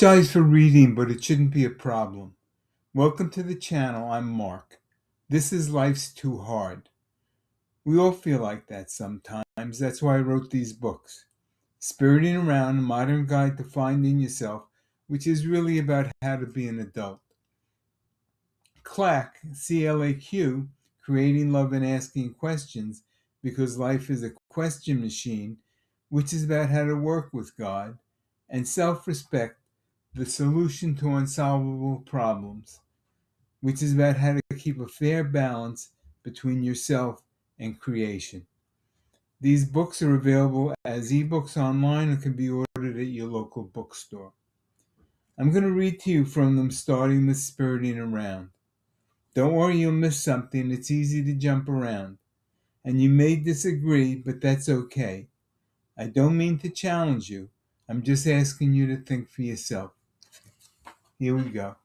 Apologize for reading, but it shouldn't be a problem. Welcome to the channel. I'm Mark. This is Life's Too Hard. We all feel like that sometimes. That's why I wrote these books. Spiriting Around, a modern guide to finding yourself, which is really about how to be an adult. CLAQ, C-L-A-Q, Creating Love and Asking Questions, because life is a question machine, which is about how to work with God, and Self-Respect, the solution to unsolvable problems, which is about how to keep a fair balance between yourself and creation. These books are available as ebooks online and can be ordered at your local bookstore. I'm going to read to you from them, starting with Spiriting Around. Don't worry, you'll miss something. It's easy to jump around. And you may disagree, but that's okay. I don't mean to challenge you. I'm just asking you to think for yourself. Here we go.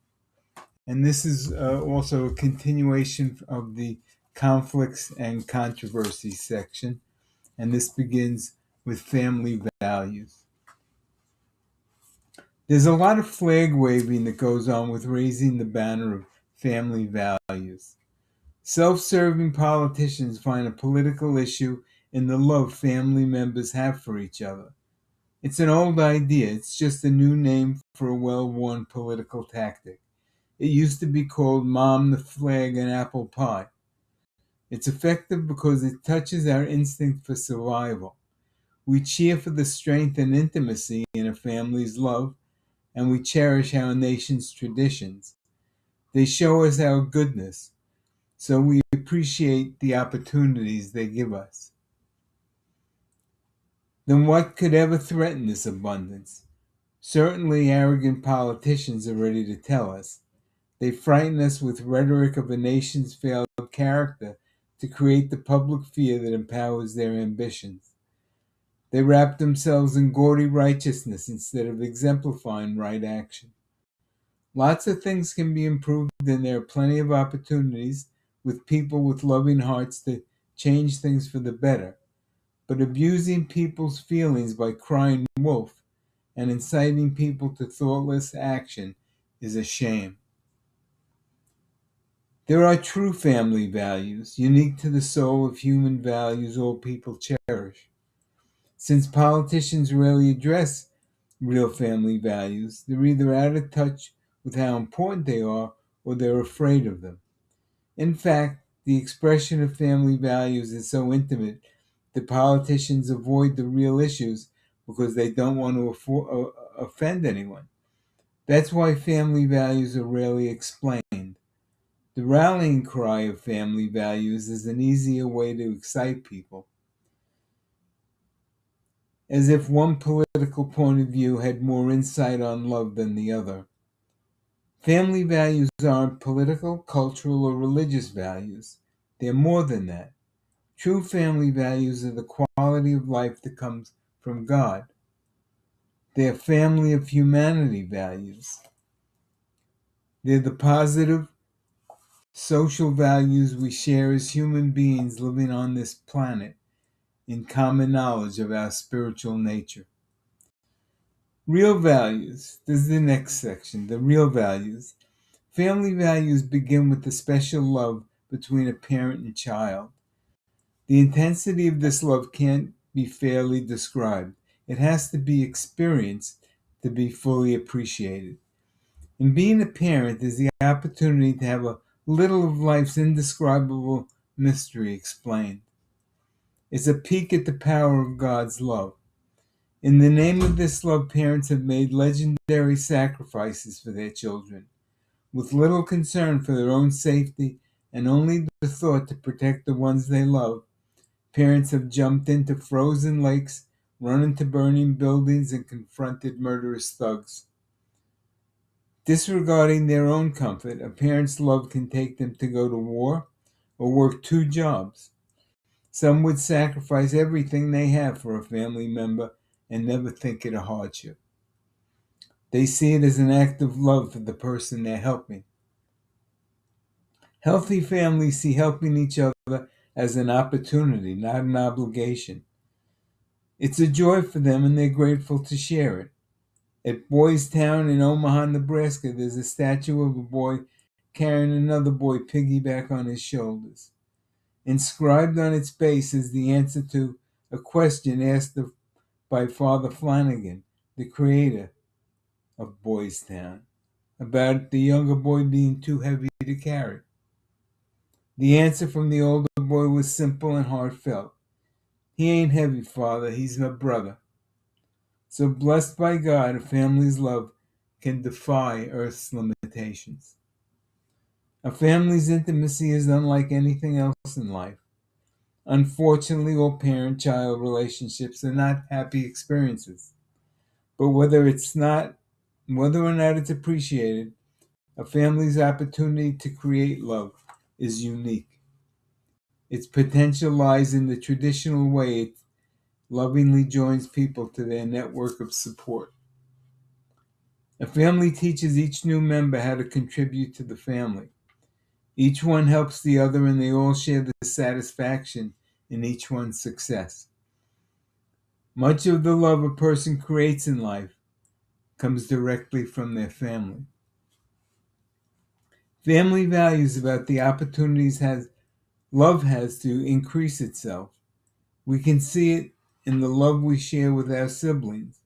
And this is also a continuation of the conflicts and controversies section. And this begins with family values. There's a lot of flag waving that goes on with raising the banner of family values. Self-serving politicians find a political issue in the love family members have for each other. It's an old idea. It's just a new name for a well-worn political tactic. It used to be called Mom the Flag and Apple Pie. It's effective because it touches our instinct for survival. We cheer for the strength and intimacy in a family's love, and we cherish our nation's traditions. They show us our goodness, so we appreciate the opportunities they give us. Then what could ever threaten this abundance? Certainly arrogant politicians are ready to tell us. They frighten us with rhetoric of a nation's failed character to create the public fear that empowers their ambitions. They wrap themselves in gaudy righteousness instead of exemplifying right action. Lots of things can be improved, and there are plenty of opportunities with people with loving hearts to change things for the better. But abusing people's feelings by crying wolf and inciting people to thoughtless action is a shame. There are true family values, unique to the soul of human values all people cherish. Since politicians rarely address real family values, they're either out of touch with how important they are or they're afraid of them. In fact, the expression of family values is so intimate that politicians avoid the real issues because they don't want to offend anyone. That's why family values are rarely explained. The rallying cry of family values is an easier way to excite people, as if one political point of view had more insight on love than the other. Family values aren't political, cultural, or religious values. They're more than that. True family values are the quality of life that comes from God. They're family of humanity values. They're the positive social values we share as human beings living on this planet in common knowledge of our spiritual nature. Real values. This is the next section, the real values. Family values begin with the special love between a parent and child. The intensity of this love can't be fairly described. It has to be experienced to be fully appreciated. And being a parent is the opportunity to have a little of life's indescribable mystery explained. It's a peek at the power of God's love. In the name of this love, parents have made legendary sacrifices for their children, with little concern for their own safety and only the thought to protect the ones they love. Parents have jumped into frozen lakes, run into burning buildings, and confronted murderous thugs. Disregarding their own comfort, a parent's love can take them to go to war or work two jobs. Some would sacrifice everything they have for a family member and never think it a hardship. They see it as an act of love for the person they're helping. Healthy families see helping each other as an opportunity, not an obligation. It's a joy for them, and they're grateful to share it. At Boys Town in Omaha, Nebraska, there's a statue of a boy carrying another boy piggyback on his shoulders. Inscribed on its base is the answer to a question asked by Father Flanagan, the creator of Boys Town, about the younger boy being too heavy to carry. The answer from the older boy was simple and heartfelt. He ain't heavy, Father, he's my brother. So blessed by God, a family's love can defy Earth's limitations. A family's intimacy is unlike anything else in life. Unfortunately, all parent-child relationships are not happy experiences. But whether or not it's appreciated, a family's opportunity to create love is unique. Its potential lies in the traditional way it lovingly joins people to their network of support. A family teaches each new member how to contribute to the family. Each one helps the other, and they all share the satisfaction in each one's success. Much of the love a person creates in life comes directly from their family. Family values about the opportunities love has to increase itself. We can see it in the love we share with our siblings.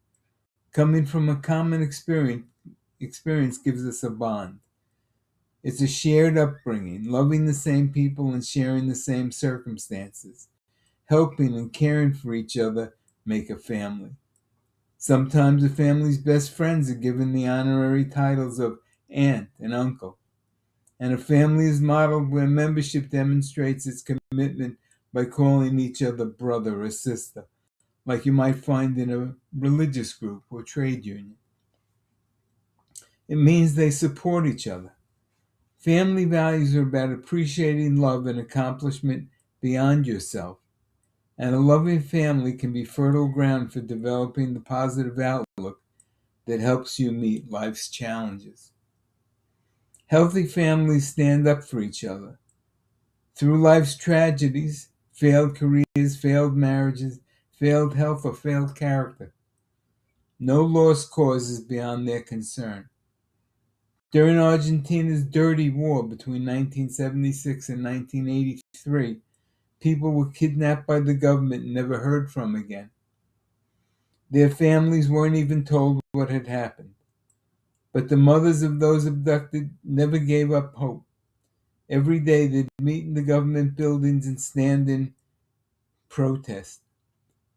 Coming from a common experience gives us a bond. It's a shared upbringing, loving the same people and sharing the same circumstances. Helping and caring for each other make a family. Sometimes a family's best friends are given the honorary titles of aunt and uncle. And a family is modeled where membership demonstrates its commitment by calling each other brother or sister, like you might find in a religious group or trade union. It means they support each other. Family values are about appreciating love and accomplishment beyond yourself. And a loving family can be fertile ground for developing the positive outlook that helps you meet life's challenges. Healthy families stand up for each other. Through life's tragedies, failed careers, failed marriages, failed health, or failed character, no lost cause is beyond their concern. During Argentina's dirty war between 1976 and 1983, people were kidnapped by the government and never heard from again. Their families weren't even told what had happened. But the mothers of those abducted never gave up hope. Every day they'd meet in the government buildings and stand in protest.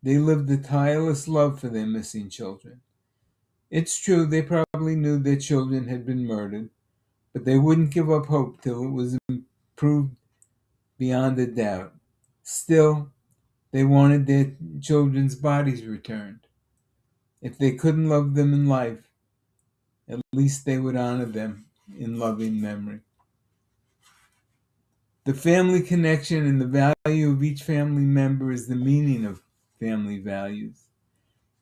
They lived a tireless love for their missing children. It's true, they probably knew their children had been murdered, but they wouldn't give up hope till it was proved beyond a doubt. Still, they wanted their children's bodies returned. If they couldn't love them in life, at least they would honor them in loving memory. The family connection and the value of each family member is the meaning of family values.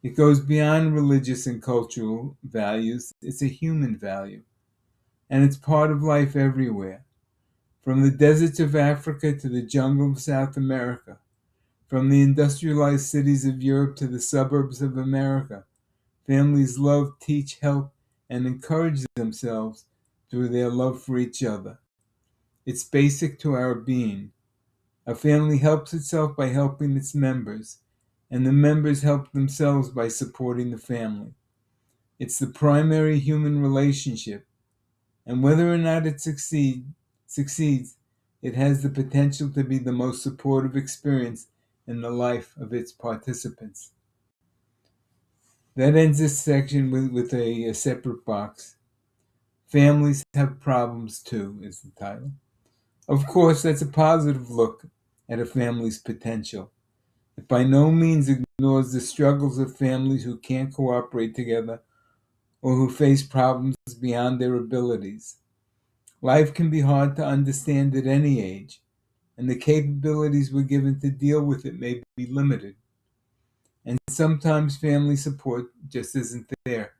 It goes beyond religious and cultural values. It's a human value. And it's part of life everywhere. From the deserts of Africa to the jungle of South America. From the industrialized cities of Europe to the suburbs of America. Families love, teach, help, and encourage themselves through their love for each other. It's basic to our being. A family helps itself by helping its members, and the members help themselves by supporting the family. It's the primary human relationship, and whether or not it succeeds, it has the potential to be the most supportive experience in the life of its participants. That ends this section with a separate box. Families have problems too, is the title. Of course, that's a positive look at a family's potential. It by no means ignores the struggles of families who can't cooperate together or who face problems beyond their abilities. Life can be hard to understand at any age, and the capabilities we're given to deal with it may be limited. And sometimes family support just isn't there.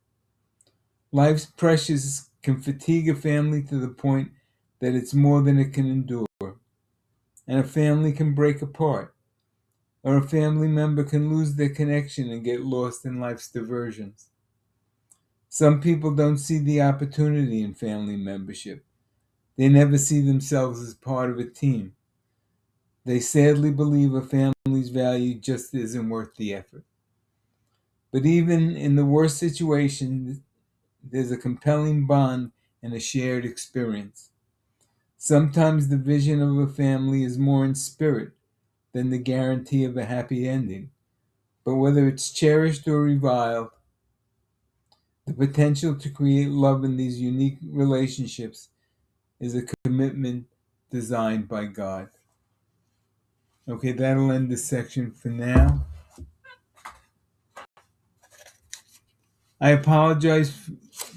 Life's pressures can fatigue a family to the point that it's more than it can endure. And a family can break apart, or a family member can lose their connection and get lost in life's diversions. Some people don't see the opportunity in family membership. They never see themselves as part of a team. They sadly believe a family's value just isn't worth the effort. But even in the worst situation, there's a compelling bond and a shared experience. Sometimes the vision of a family is more in spirit than the guarantee of a happy ending. But whether it's cherished or reviled, the potential to create love in these unique relationships is a commitment designed by God. Okay, that'll end this section for now. I apologize.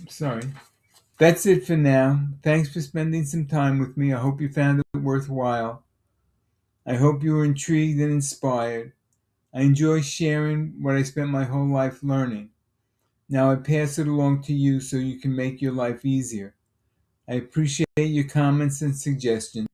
Sorry. That's it for now. Thanks for spending some time with me. I hope you found it worthwhile. I hope you were intrigued and inspired. I enjoy sharing what I spent my whole life learning. Now I pass it along to you so you can make your life easier. I appreciate your comments and suggestions.